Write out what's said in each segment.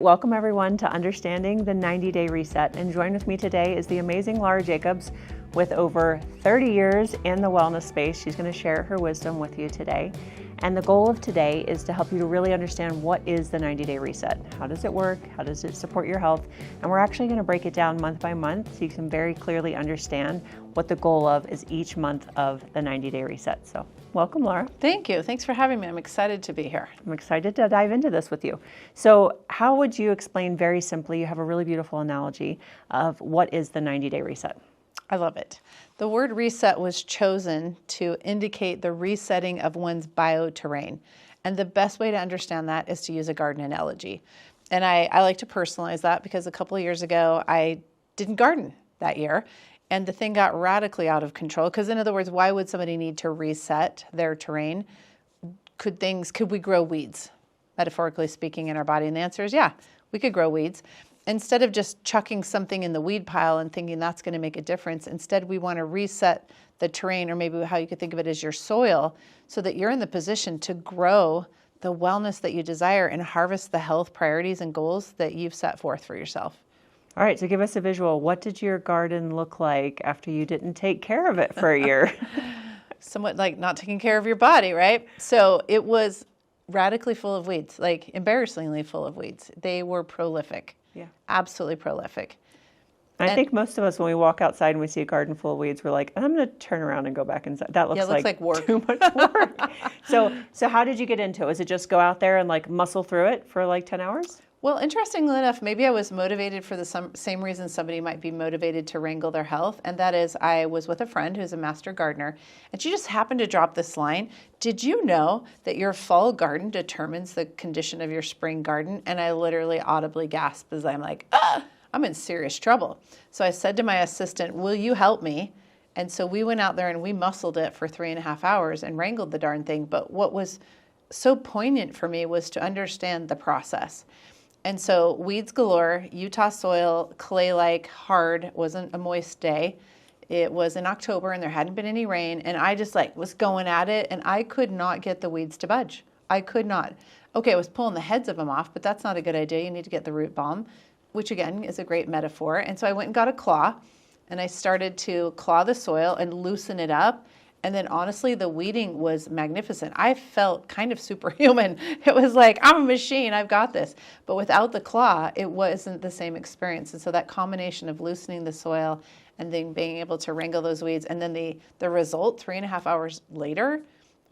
Welcome everyone to Understanding the 90-Day Reset, and join with me today is the amazing Laura Jacobs with over 30 years in the wellness space. She's going to share her wisdom with you today. And the goal of today is to help you to really understand what is the 90-Day Reset. How does it work? How does it support your health? And we're actually going to break it down month by month so you can very clearly understand what the goal of is each month of the 90-Day Reset. So welcome, Laura. Thank you. Thanks for having me. I'm excited to be here. I'm excited to dive into this with you. So how would you explain very simply, you have a really beautiful analogy of what is the 90-Day Reset? I love it. The word reset was chosen to indicate the resetting of one's bioterrain. And the best way to understand that is to use a garden analogy. And I like to personalize that because a couple of years ago, I didn't garden that year. And the thing got radically out of control. Because in other words, why would somebody need to reset their terrain? Could we grow weeds, metaphorically speaking, in our body? And the answer is yeah, we could grow weeds. Instead of just chucking something in the weed pile and thinking that's going to make a difference, instead we want to reset the terrain, or maybe how you could think of it as your soil, so that you're in the position to grow the wellness that you desire and harvest the health priorities and goals that you've set forth for yourself. All right, so give us a visual. What did your garden look like after you didn't take care of it for a year? Somewhat like not taking care of your body, right? So it was radically full of weeds, like embarrassingly full of weeds. They were prolific. Yeah. Absolutely prolific. I think most of us, when we walk outside and we see a garden full of weeds, we're like, I'm going to turn around and go back inside. That looks like work. Too much work. So how did you get into it? Was it just go out there and like muscle through it for like 10 hours? Well, interestingly enough, maybe I was motivated for the same reason somebody might be motivated to wrangle their health. And that is, I was with a friend who's a master gardener, and she just happened to drop this line. Did you know that your fall garden determines the condition of your spring garden? And I literally audibly gasped as I'm like, I'm in serious trouble. So I said to my assistant, will you help me? And so we went out there and we muscled it for 3.5 hours and wrangled the darn thing. But what was so poignant for me was to understand the process. And so weeds galore, Utah soil, clay-like, hard, wasn't a moist day. It was in October and there hadn't been any rain. And I just was going at it, and I could not get the weeds to budge. I could not. Okay, I was pulling the heads of them off, but that's not a good idea. You need to get the root balm, which again is a great metaphor. And so I went and got a claw, and I started to claw the soil and loosen it up. And then honestly, the weeding was magnificent. I felt kind of superhuman. It was like, I'm a machine, I've got this. But without the claw, it wasn't the same experience. And so that combination of loosening the soil and then being able to wrangle those weeds, and then the result 3.5 hours later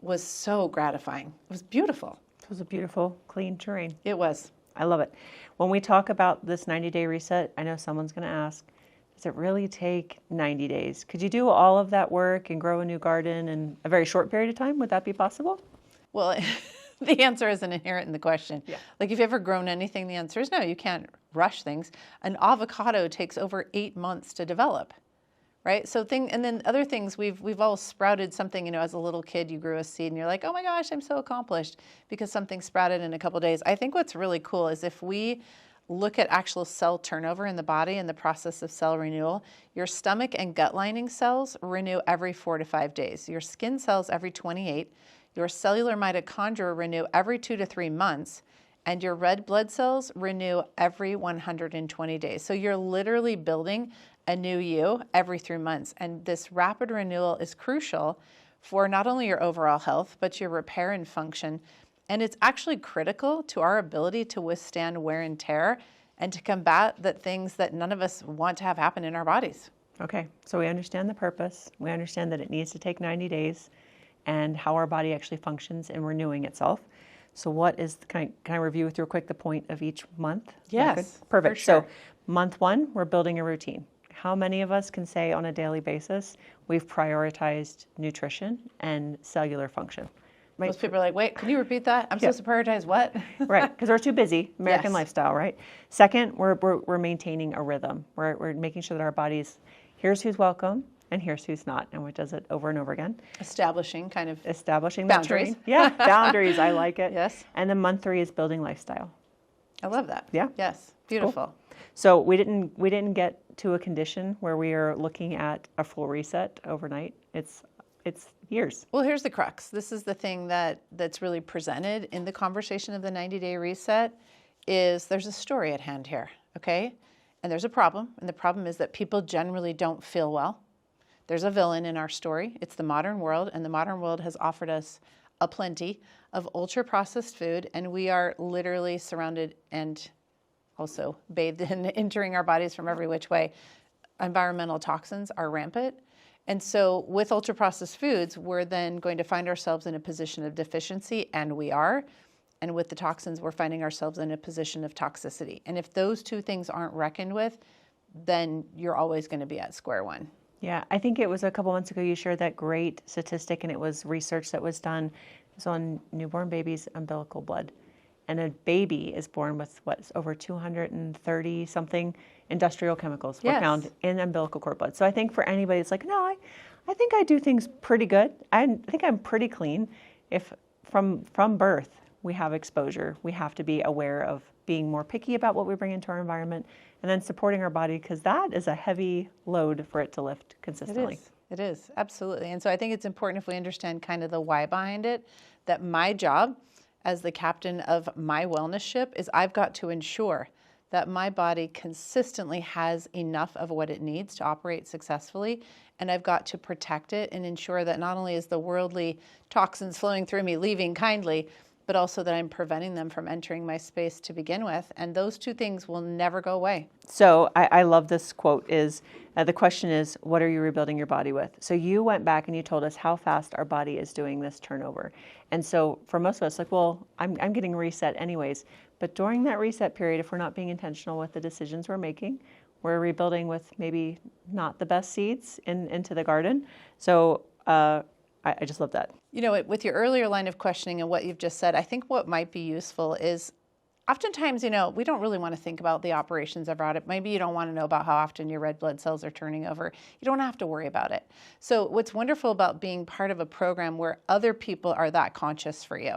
was so gratifying. It was beautiful. It was a beautiful, clean terrain. It was. I love it. When we talk about this 90-day reset, I know someone's going to ask, does it really take 90 days? Could you do all of that work and grow a new garden in a very short period of time? Would that be possible? Well, the answer isn't inherent in the question. Yeah. Like if you've ever grown anything, the answer is no, you can't rush things. An avocado takes over 8 months to develop, right? And then other things, we've all sprouted something, as a little kid, you grew a seed and you're like, oh my gosh, I'm so accomplished because something sprouted in a couple of days. I think what's really cool is if we look at actual cell turnover in the body and the process of cell renewal, your stomach and gut lining cells renew every 4 to 5 days. Your skin cells every 28. Your cellular mitochondria renew every 2 to 3 months. And your red blood cells renew every 120 days. So you're literally building a new you every 3 months. And this rapid renewal is crucial for not only your overall health, but your repair and function. And it's actually critical to our ability to withstand wear and tear and to combat the things that none of us want to have happen in our bodies. Okay, so we understand the purpose. We understand that it needs to take 90 days and how our body actually functions in renewing itself. So what is, can I review with you real quick the point of each month? Yes, perfect. for sure. So month 1, we're building a routine. How many of us can say on a daily basis we've prioritized nutrition and cellular function? Right. Most people are like, wait, can you repeat that? I'm supposed to prioritize what? Right, because we're too busy, American Yes. lifestyle, right? Second, we're maintaining a rhythm. We're making sure that our bodies, here's who's welcome and here's who's not, and we does it over and over again. Establishing Establishing boundaries. Yeah, boundaries, I like it. Yes. And then month 3 is building lifestyle. I love that. Yeah. Yes. Beautiful. Cool. So we didn't get to a condition where we are looking at a full reset overnight. It's years. Well, here's the crux. This is the thing that's really presented in the conversation of the 90-day reset is there's a story at hand here, okay? And there's a problem, and the problem is that people generally don't feel well. There's a villain in our story. It's the modern world, and the modern world has offered us a plenty of ultra-processed food, and we are literally surrounded and also bathed in entering our bodies from every which way. Environmental toxins are rampant. And so with ultra-processed foods, we're then going to find ourselves in a position of deficiency, and we are. And with the toxins, we're finding ourselves in a position of toxicity. And if those two things aren't reckoned with, then you're always going to be at square one. Yeah, I think it was a couple months ago you shared that great statistic, and it was research that was done. It was on newborn babies' umbilical blood. And a baby is born with over 230 something industrial chemicals were found in umbilical cord blood. So I think for anybody, it's like, no, I think I do things pretty good. I think I'm pretty clean. If from birth we have exposure, we have to be aware of being more picky about what we bring into our environment, and then supporting our body, because that is a heavy load for it to lift consistently. It is, absolutely. And so I think it's important, if we understand kind of the why behind it, that my job as the captain of my wellness ship is I've got to ensure that my body consistently has enough of what it needs to operate successfully, and I've got to protect it and ensure that not only is the worldly toxins flowing through me leaving kindly, but also that I'm preventing them from entering my space to begin with. And those two things will never go away. So I love this quote is, the question is, what are you rebuilding your body with? So you went back and you told us how fast our body is doing this turnover. And so for most of us, like, well, I'm getting reset anyways. But during that reset period, if we're not being intentional with the decisions we're making, we're rebuilding with maybe not the best seeds into the garden. So I just love that. You know, with your earlier line of questioning and what you've just said, I think what might be useful is oftentimes, you know, we don't really want to think about the operations of it. Maybe you don't want to know about how often your red blood cells are turning over. You don't have to worry about it. So what's wonderful about being part of a program where other people are that conscious for you.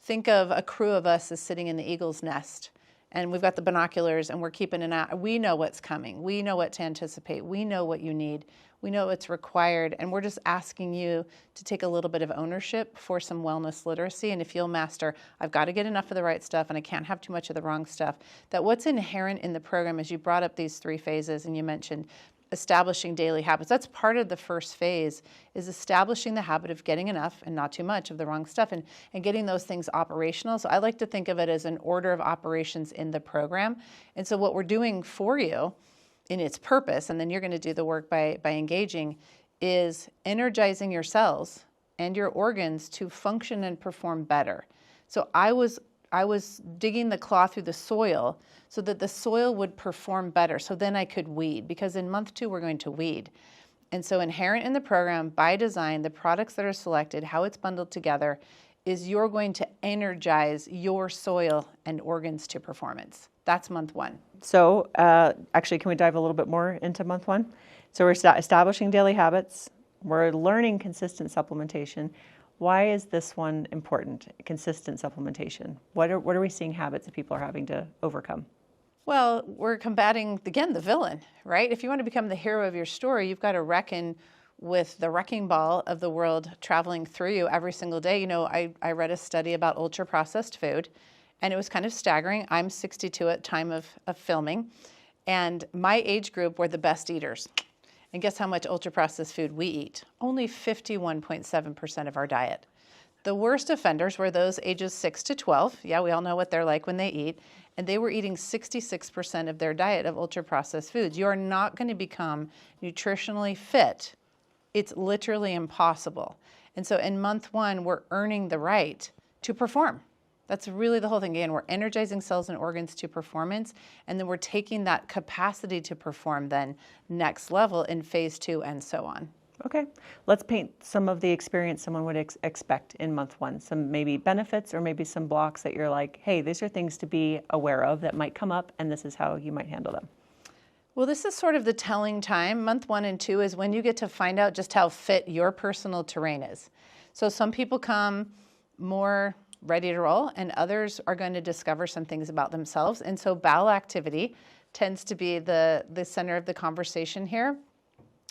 Think of a crew of us as sitting in the eagle's nest, and we've got the binoculars and we're keeping an eye. We know what's coming. We know what to anticipate. We know what you need. We know what's required, and we're just asking you to take a little bit of ownership for some wellness literacy. And if you'll master, I've got to get enough of the right stuff and I can't have too much of the wrong stuff, that what's inherent in the program, as you brought up these 3 phases and you mentioned establishing daily habits. That's part of the first phase, is establishing the habit of getting enough and not too much of the wrong stuff, and getting those things operational. So I like to think of it as an order of operations in the program. And so what we're doing for you in its purpose, and then you're going to do the work by engaging, is energizing your cells and your organs to function and perform better. So I was digging the claw through the soil so that the soil would perform better, so then I could weed, because in month 2 we're going to weed. And so inherent in the program, by design, the products that are selected, how it's bundled together, is you're going to energize your soil and organs to performance. That's month 1. So actually, can we dive a little bit more into month 1? So we're establishing daily habits. We're learning consistent supplementation. Why is this one important, consistent supplementation? What are we seeing habits that people are having to overcome? Well, we're combating, again, the villain, right? If you want to become the hero of your story, you've got to reckon with the wrecking ball of the world traveling through you every single day. You know, I read a study about ultra-processed food, and it was kind of staggering. I'm 62 at time of filming, and my age group were the best eaters. And guess how much ultra-processed food we eat? Only 51.7% of our diet. The worst offenders were those ages 6 to 12. Yeah, we all know what they're like when they eat. And they were eating 66% of their diet of ultra-processed foods. You're not going to become nutritionally fit. It's literally impossible. And so in month 1, we're earning the right to perform. That's really the whole thing. Again, we're energizing cells and organs to performance, and then we're taking that capacity to perform then next level in phase 2 and so on. Okay, let's paint some of the experience someone would expect in month 1. Some maybe benefits or maybe some blocks that you're like, hey, these are things to be aware of that might come up, and this is how you might handle them. Well, this is sort of the telling time. Month 1 and 2 is when you get to find out just how fit your personal terrain is. So some people come more ready to roll, and others are going to discover some things about themselves. And so bowel activity tends to be the center of the conversation here.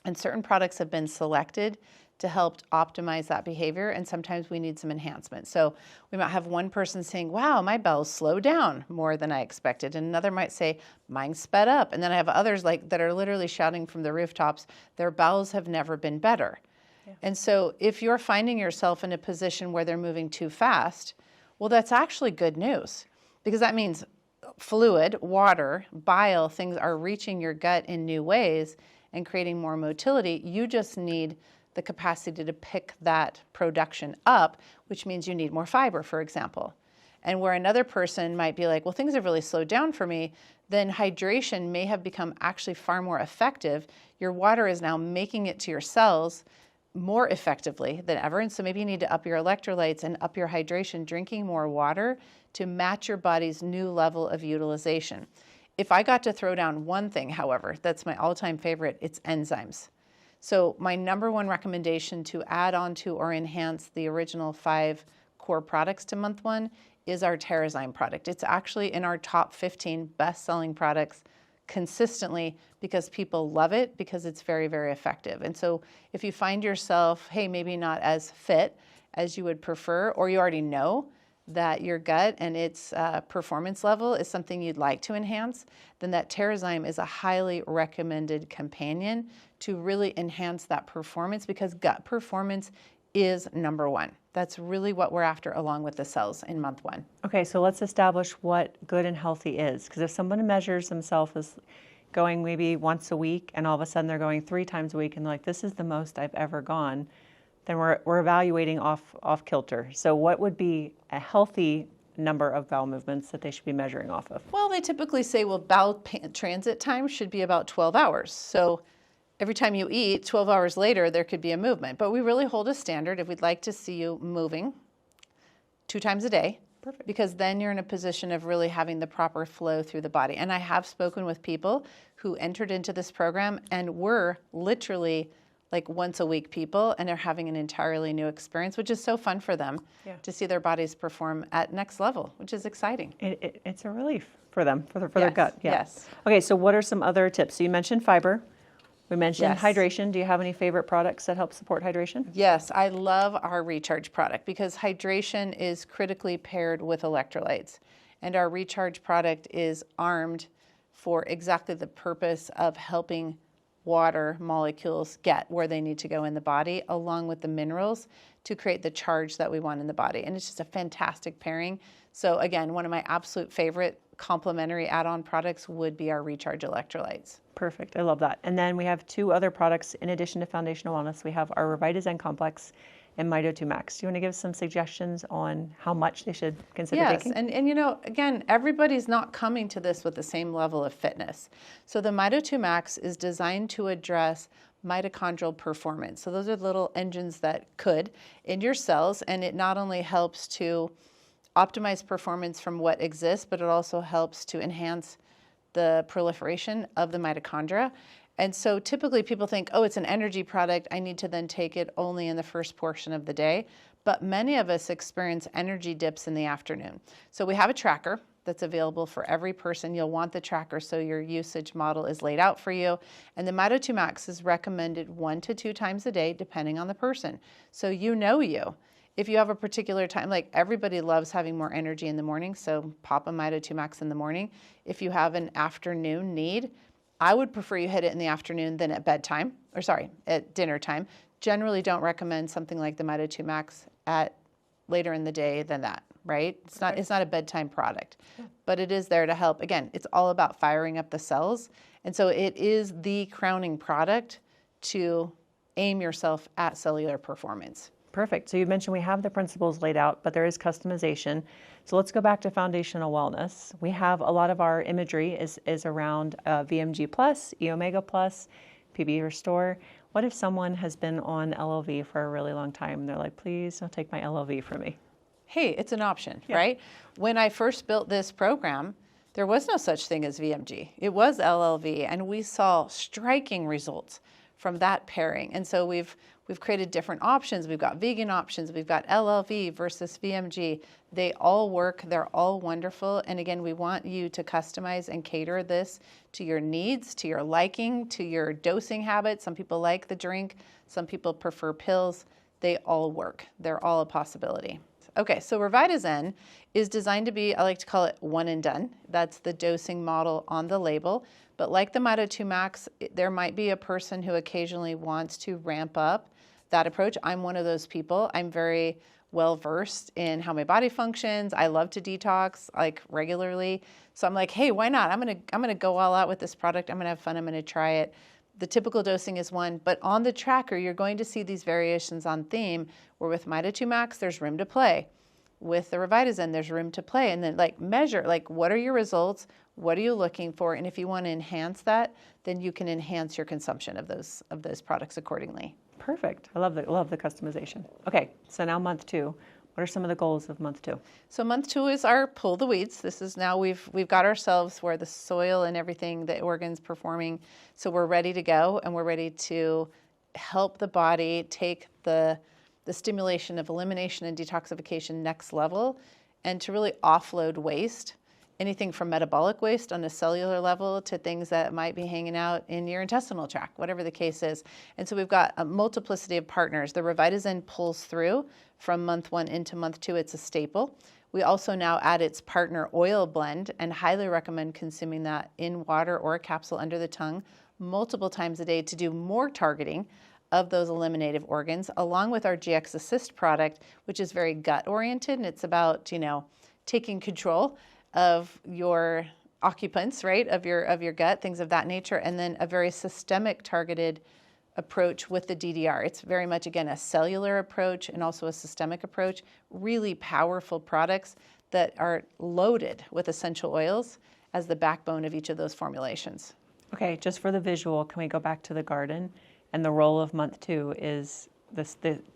And certain products have been selected to help optimize that behavior. And sometimes we need some enhancement. So we might have one person saying, wow, my bowels slowed down more than I expected. And another might say, mine sped up. And then I have others like that are literally shouting from the rooftops, their bowels have never been better. Yeah. And so if you're finding yourself in a position where they're moving too fast, well, that's actually good news, because that means fluid, water, bile, things are reaching your gut in new ways and creating more motility. You just need the capacity to pick that production up, which means you need more fiber, for example. And where another person might be like, well, things have really slowed down for me, then hydration may have become actually far more effective. Your water is now making it to your cells more effectively than ever. And so maybe you need to up your electrolytes and up your hydration, drinking more water to match your body's new level of utilization. If I got to throw down one thing, however, that's my all-time favorite, it's enzymes. So my number one recommendation to add on to or enhance the original 5 core products to month 1 is our TerraZyme product. It's actually in our top 15 best-selling products consistently because people love it, because it's very, very effective. And so if you find yourself, hey, maybe not as fit as you would prefer, or you already know that your gut and its performance level is something you'd like to enhance, then that TerraZyme is a highly recommended companion to really enhance that performance, because gut performance is number 1. That's really what we're after, along with the cells in month 1. Okay, so let's establish what good and healthy is. Because if someone measures themselves as going maybe once a week and all of a sudden they're going 3 times a week and they're like, this is the most I've ever gone, then we're evaluating off kilter. So what would be a healthy number of bowel movements that they should be measuring off of? Well, they typically say, well, bowel transit time should be about 12 hours. So every time you eat, 12 hours later, there could be a movement. But we really hold a standard if we'd like to see you moving 2 times a day. Perfect. Because then you're in a position of really having the proper flow through the body. And I have spoken with people who entered into this program and were literally like once a week people, and they're having an entirely new experience, which is so fun for them to see their bodies perform at next level, which is exciting. It's a relief for them, for their gut. Yeah. Yes. Okay, so what are some other tips? So you mentioned fiber. We mentioned hydration. Do you have any favorite products that help support hydration? Yes, I love our Recharge product because hydration is critically paired with electrolytes. And our Recharge product is armed for exactly the purpose of helping water molecules get where they need to go in the body, along with the minerals to create the charge that we want in the body. And it's just a fantastic pairing. So again, one of my absolute favorite complementary add-on products would be our Recharge electrolytes. Perfect. I love that. And then we have 2 other products in addition to Foundational Wellness. We have our Revitazen Complex and Mito 2 Max. Do you want to give some suggestions on how much they should consider taking? Yes, and you know, again, everybody's not coming to this with the same level of fitness. So the Mito 2 Max is designed to address mitochondrial performance. So those are little engines that could in your cells, and it not only helps to optimize performance from what exists, but it also helps to enhance the proliferation of the mitochondria. And so typically people think, oh, it's an energy product, I need to then take it only in the first portion of the day. But many of us experience energy dips in the afternoon. So we have a tracker that's available for every person. You'll want the tracker so your usage model is laid out for you. And the Mito 2 Max is recommended 1 to 2 times a day, depending on the person. So you know you. If you have a particular time, like everybody loves having more energy in the morning, so pop a Mito 2 Max in the morning. If you have an afternoon need, I would prefer you hit it in the afternoon than at bedtime, at dinner time. Generally don't recommend something like the Mito 2 Max at later in the day than that, right? It's not a bedtime product, but it is there to help. Again, it's all about firing up the cells. And so it is the crowning product to aim yourself at cellular performance. Perfect. So you mentioned we have the principles laid out, but there is customization. So let's go back to Foundational Wellness. We have a lot of our imagery is around VMG+, E Omega+, PB Restore. What if someone has been on LLV for a really long time and they're like, please don't take my LLV from me? Hey, it's an option, right? When I first built this program, there was no such thing as VMG. It was LLV, and we saw striking results from that pairing. And so we've We've created different options. We've got vegan options. We've got LLV versus VMG. They all work. They're all wonderful. And again, we want you to customize and cater this to your needs, to your liking, to your dosing habits. Some people like the drink. Some people prefer pills. They all work. They're all a possibility. Okay, so Revitazen is designed to be, I like to call it one and done. That's the dosing model on the label. But like the Mito 2 Max, there might be a person who occasionally wants to ramp up that approach. I'm one of those people. I'm very well versed in how my body functions. I love to detox like regularly. So I'm like, hey, why not? I'm gonna go all out with this product. I'm gonna have fun. I'm gonna try it. The typical dosing is 1, but on the tracker, you're going to see these variations on theme, where with Mito 2 Max, there's room to play. With the Revitazen, there's room to play. And then measure, what are your results? What are you looking for? And if you want to enhance that, then you can enhance your consumption of those products accordingly. Perfect. I love the customization. Okay, so now month 2. What are some of the goals of month 2? So month 2 is our pull the weeds. This is now we've got ourselves where the soil and everything, the organs performing. So we're ready to go, and we're ready to help the body take the stimulation of elimination and detoxification next level, and to really offload waste, anything from metabolic waste on a cellular level to things that might be hanging out in your intestinal tract, whatever the case is. And so we've got a multiplicity of partners. The Revitazen pulls through from month 1 into month 2. It's a staple. We also now add its partner oil blend, and highly recommend consuming that in water or a capsule under the tongue multiple times a day to do more targeting of those eliminative organs, along with our GX Assist product, which is very gut oriented, and it's about, taking control of your occupants, right, of your gut, things of that nature, and then a very systemic targeted approach with the DDR. It's very much, again, a cellular approach and also a systemic approach, really powerful products that are loaded with essential oils as the backbone of each of those formulations. Okay, just for the visual, can we go back to the garden? And the role of month 2 is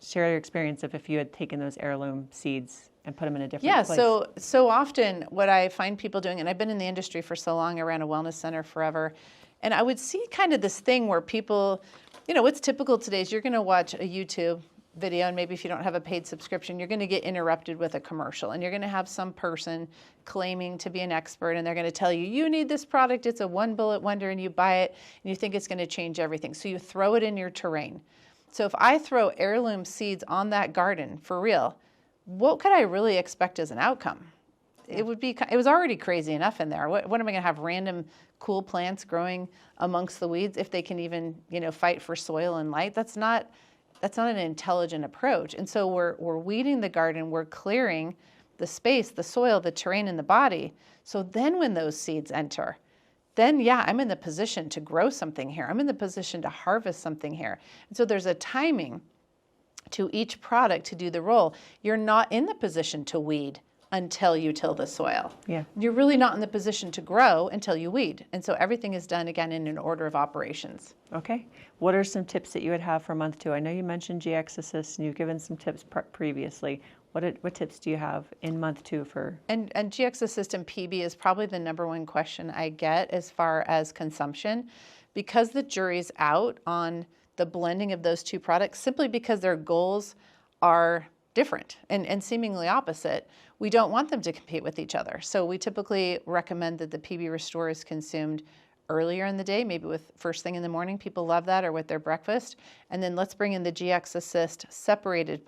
share your experience of if you had taken those heirloom seeds and put them in a different place. Yeah, so often what I find people doing, and I've been in the industry for so long, I ran a wellness center forever, and I would see kind of this thing where people, what's typical today is you're going to watch a YouTube video, and maybe if you don't have a paid subscription, you're going to get interrupted with a commercial, and you're going to have some person claiming to be an expert, and they're going to tell you, you need this product, it's a one bullet wonder, and you buy it, and you think it's going to change everything. So you throw it in your terrain. So if I throw heirloom seeds on that garden for real, what could I really expect as an outcome? It was already crazy enough in there. What am I going to have random cool plants growing amongst the weeds if they can even, fight for soil and light? That's not an intelligent approach. And so we're weeding the garden, we're clearing the space, the soil, the terrain in the body. So then when those seeds enter, then I'm in the position to grow something here. I'm in the position to harvest something here. And so there's a timing to each product to do the role. You're not in the position to weed until you till the soil. Yeah. You're really not in the position to grow until you weed. And so everything is done, again, in an order of operations. Okay. What are some tips that you would have for month 2? I know you mentioned GX Assist, and you've given some tips previously. What tips do you have in month 2 for? And GX Assist and PB is probably the number one question I get as far as consumption, because the jury's out on the blending of those two products, simply because their goals are different and seemingly opposite. We don't want them to compete with each other. So we typically recommend that the PB Restore is consumed earlier in the day, maybe with first thing in the morning. People love that, or with their breakfast. And then let's bring in the GX Assist separated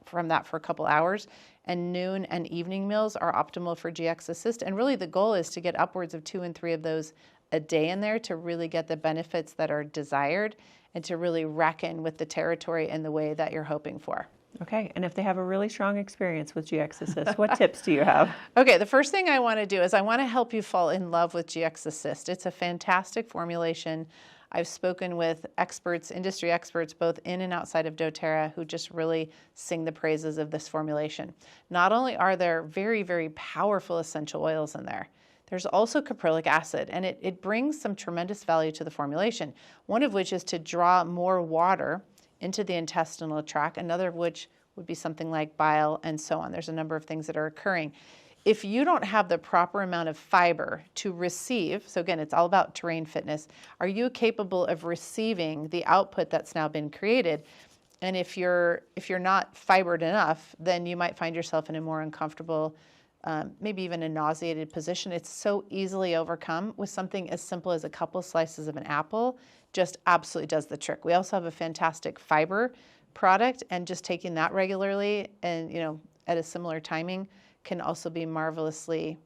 from that for a couple hours. And noon and evening meals are optimal for GX Assist. And really the goal is to get upwards of 2 and 3 of those a day in there to really get the benefits that are desired and to really reckon with the territory in the way that you're hoping for. Okay, and if they have a really strong experience with GX Assist, what tips do you have? Okay, the first thing I want to do is I want to help you fall in love with GX Assist. It's a fantastic formulation. I've spoken with experts, industry experts, both in and outside of doTERRA, who just really sing the praises of this formulation. Not only are there very, very powerful essential oils in there, there's also caprylic acid, and it brings some tremendous value to the formulation, one of which is to draw more water into the intestinal tract, another of which would be something like bile and so on. There's a number of things that are occurring. If you don't have the proper amount of fiber to receive, so again, it's all about terrain fitness, are you capable of receiving the output that's now been created? And if you're not fibered enough, then you might find yourself in a more uncomfortable, maybe even a nauseated position. It's so easily overcome with something as simple as a couple slices of an apple. Just absolutely does the trick. We also have a fantastic fiber product, and just taking that regularly and at a similar timing can also be marvelously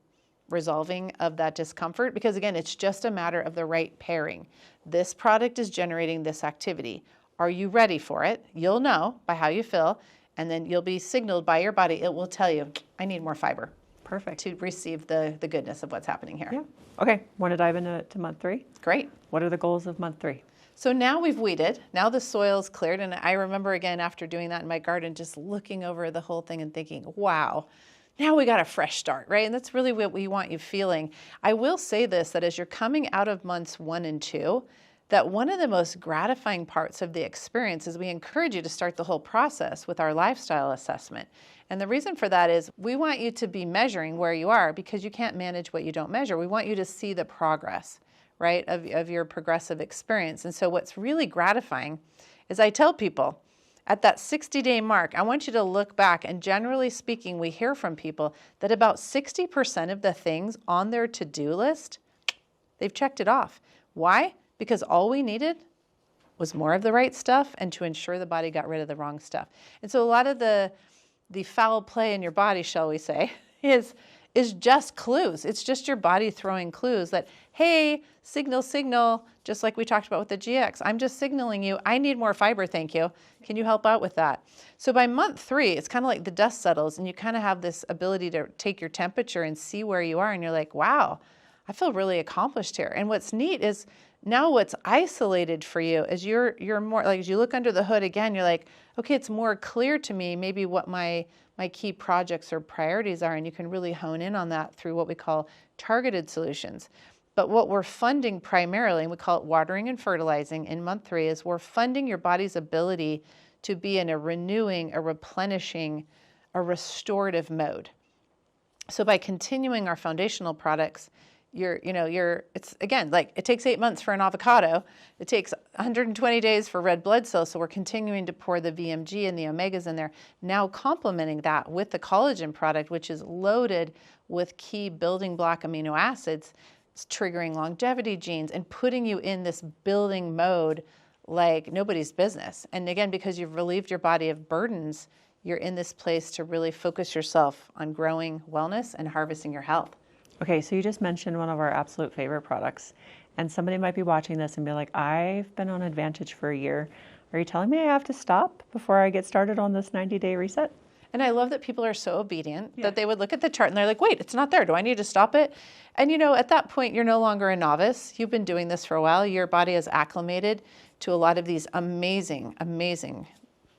resolving of that discomfort, because again, it's just a matter of the right pairing. This product is generating this activity. Are you ready for it? You'll know by how you feel, and then you'll be signaled by your body. It will tell you, I need more fiber. Perfect. To receive the goodness of what's happening here. Yeah. Okay. Want to dive into month 3? Great. What are the goals of month 3? So now we've weeded. Now the soil's cleared. And I remember again, after doing that in my garden, just looking over the whole thing and thinking, wow, now we got a fresh start, right? And that's really what we want you feeling. I will say this, that as you're coming out of months 1 and 2, that one of the most gratifying parts of the experience is we encourage you to start the whole process with our lifestyle assessment. And the reason for that is we want you to be measuring where you are, because you can't manage what you don't measure. We want you to see the progress, right, of your progressive experience. And so what's really gratifying is I tell people at that 60-day mark, I want you to look back, and generally speaking, we hear from people that about 60% of the things on their to-do list, they've checked it off. Why? Because all we needed was more of the right stuff and to ensure the body got rid of the wrong stuff. And so a lot of the foul play in your body, shall we say, is just clues. It's just your body throwing clues that, hey, signal, just like we talked about with the GX. I'm just signaling you, I need more fiber, thank you. Can you help out with that? So by month 3, it's kind of like the dust settles and you kind of have this ability to take your temperature and see where you are. And you're like, wow, I feel really accomplished here. And what's neat is now what's isolated for you is you're more, like as you look under the hood again, you're like, okay, it's more clear to me maybe what my key projects or priorities are, and you can really hone in on that through what we call targeted solutions. But what we're funding primarily, and we call it watering and fertilizing in month 3, is we're funding your body's ability to be in a renewing, a replenishing, a restorative mode. So by continuing our foundational products, it's again, like it takes 8 months for an avocado. It takes 120 days for red blood cells. So we're continuing to pour the VMG and the omegas in there, now complementing that with the collagen product, which is loaded with key building block amino acids, triggering longevity genes and putting you in this building mode like nobody's business. And again, because you've relieved your body of burdens, you're in this place to really focus yourself on growing wellness and harvesting your health. Okay, so you just mentioned one of our absolute favorite products, and somebody might be watching this and be like, I've been on Advantage for a year. Are you telling me I have to stop before I get started on this 90-day reset? And I love that people are so obedient that they would look at the chart and they're like, wait, it's not there. Do I need to stop it? And at that point, you're no longer a novice. You've been doing this for a while. Your body is acclimated to a lot of these amazing, amazing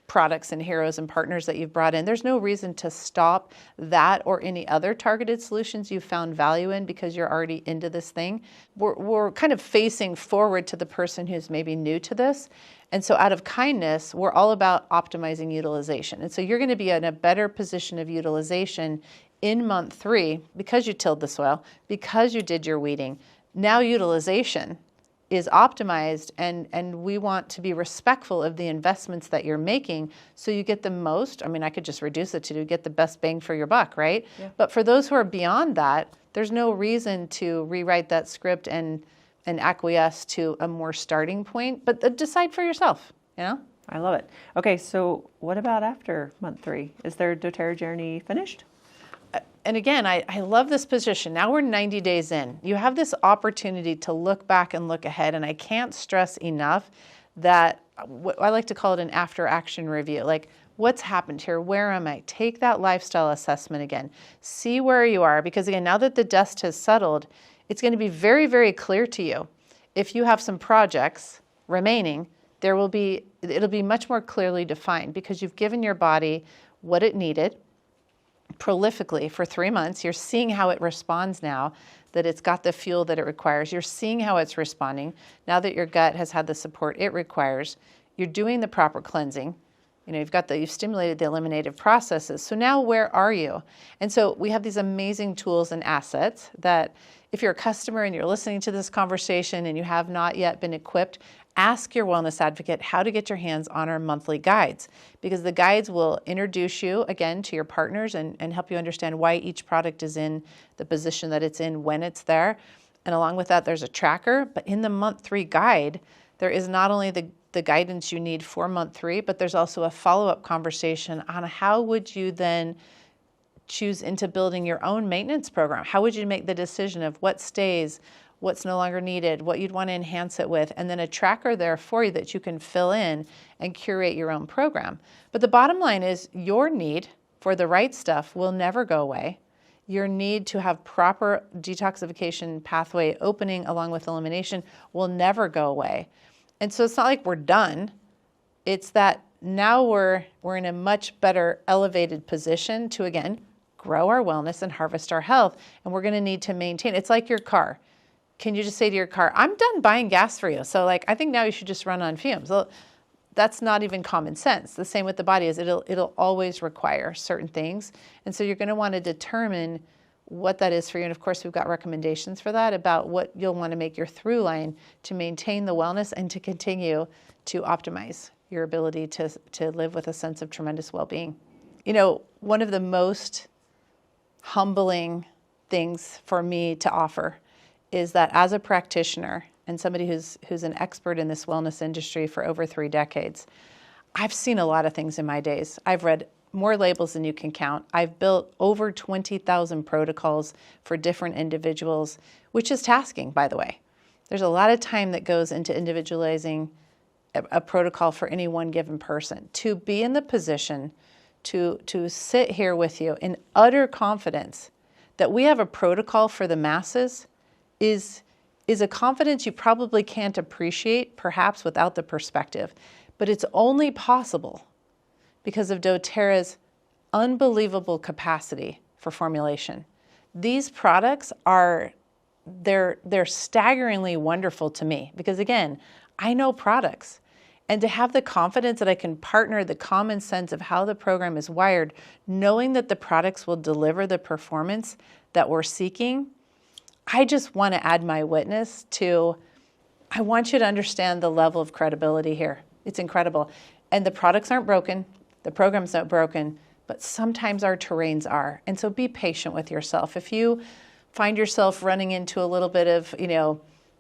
products and heroes and partners that you've brought in. There's no reason to stop that or any other targeted solutions you've found value in because you're already into this thing. We're kind of facing forward to the person who's maybe new to this. And so out of kindness, we're all about optimizing utilization. And so you're going to be in a better position of utilization in month 3 because you tilled the soil, because you did your weeding. Now utilization is optimized, and we want to be respectful of the investments that you're making so you get the most. I mean, I could just reduce it to get the best bang for your buck, right? Yeah. But for those who are beyond that, there's no reason to rewrite that script and acquiesce to a more starting point, but decide for yourself, I love it. Okay, so what about after month 3? Is their doTERRA journey finished? And again, I love this position. Now we're 90 days in. You have this opportunity to look back and look ahead, and I can't stress enough that I like to call it an after-action review. Like, what's happened here? Where am I? Take that lifestyle assessment again. See where you are, because again, now that the dust has settled, it's going to be very, very clear to you. If you have some projects remaining, it'll be much more clearly defined because you've given your body what it needed prolifically for 3 months. You're seeing how it responds now that it's got the fuel that it requires. You're seeing how it's responding now that your gut has had the support it requires. You're doing the proper cleansing. you've stimulated the eliminative processes. So now where are you? And so we have these amazing tools and assets that if you're a customer and you're listening to this conversation and you have not yet been equipped, ask your wellness advocate how to get your hands on our monthly guides, because the guides will introduce you again to your partners and help you understand why each product is in the position that it's in when it's there. And along with that, there's a tracker. But in the month 3 guide, there is not only the guidance you need for month 3, but there's also a follow-up conversation on how would you then choose into building your own maintenance program. How would you make the decision of what stays, what's no longer needed, what you'd want to enhance it with, and then a tracker there for you that you can fill in and curate your own program. But the bottom line is your need for the right stuff will never go away. Your need to have proper detoxification pathway opening along with elimination will never go away. And so it's not like we're done. It's that now we're in a much better elevated position to, again, grow our wellness and harvest our health. And we're going to need to maintain. It's like your car. Can you just say to your car, I'm done buying gas for you, so I think now you should just run on fumes? Well, that's not even common sense. The same with the body is it'll always require certain things. And so you're going to want to determine what that is for you. And of course, we've got recommendations for that about what you'll want to make your through line to maintain the wellness and to continue to optimize your ability to live with a sense of tremendous well-being. One of the most humbling things for me to offer is that as a practitioner and somebody who's an expert in this wellness industry for over 3 decades, I've seen a lot of things in my days. I've read more labels than you can count. I've built over 20,000 protocols for different individuals, which is tasking, by the way. There's a lot of time that goes into individualizing a protocol for any one given person. To be in the position to sit here with you in utter confidence that we have a protocol for the masses is a confidence you probably can't appreciate, perhaps without the perspective. But it's only possible because of doTERRA's unbelievable capacity for formulation. These products they're staggeringly wonderful to me because, again, I know products. And to have the confidence that I can partner the common sense of how the program is wired, knowing that the products will deliver the performance that we're seeking, I just want to add my witness to, I want you to understand the level of credibility here. It's incredible. And the products aren't broken. The program's not broken, but sometimes our terrains are. And so be patient with yourself. If you find yourself running into a little bit of,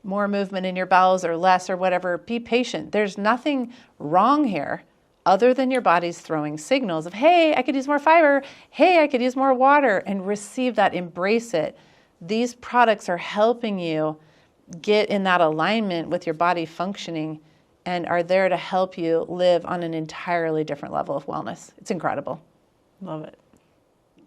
more movement in your bowels or less or whatever, be patient. There's nothing wrong here other than your body's throwing signals of, hey, I could use more fiber. Hey, I could use more water, and receive that, embrace it. These products are helping you get in that alignment with your body functioning and are there to help you live on an entirely different level of wellness. It's incredible. Love it.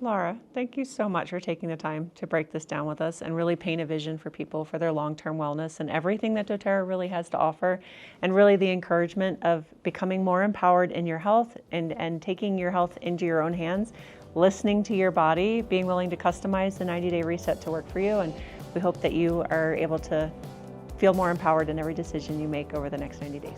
Laura, thank you so much for taking the time to break this down with us and really paint a vision for people for their long-term wellness and everything that doTERRA really has to offer, and really the encouragement of becoming more empowered in your health and taking your health into your own hands, listening to your body, being willing to customize the 90-day reset to work for you. And we hope that you are able to feel more empowered in every decision you make over the next 90 days.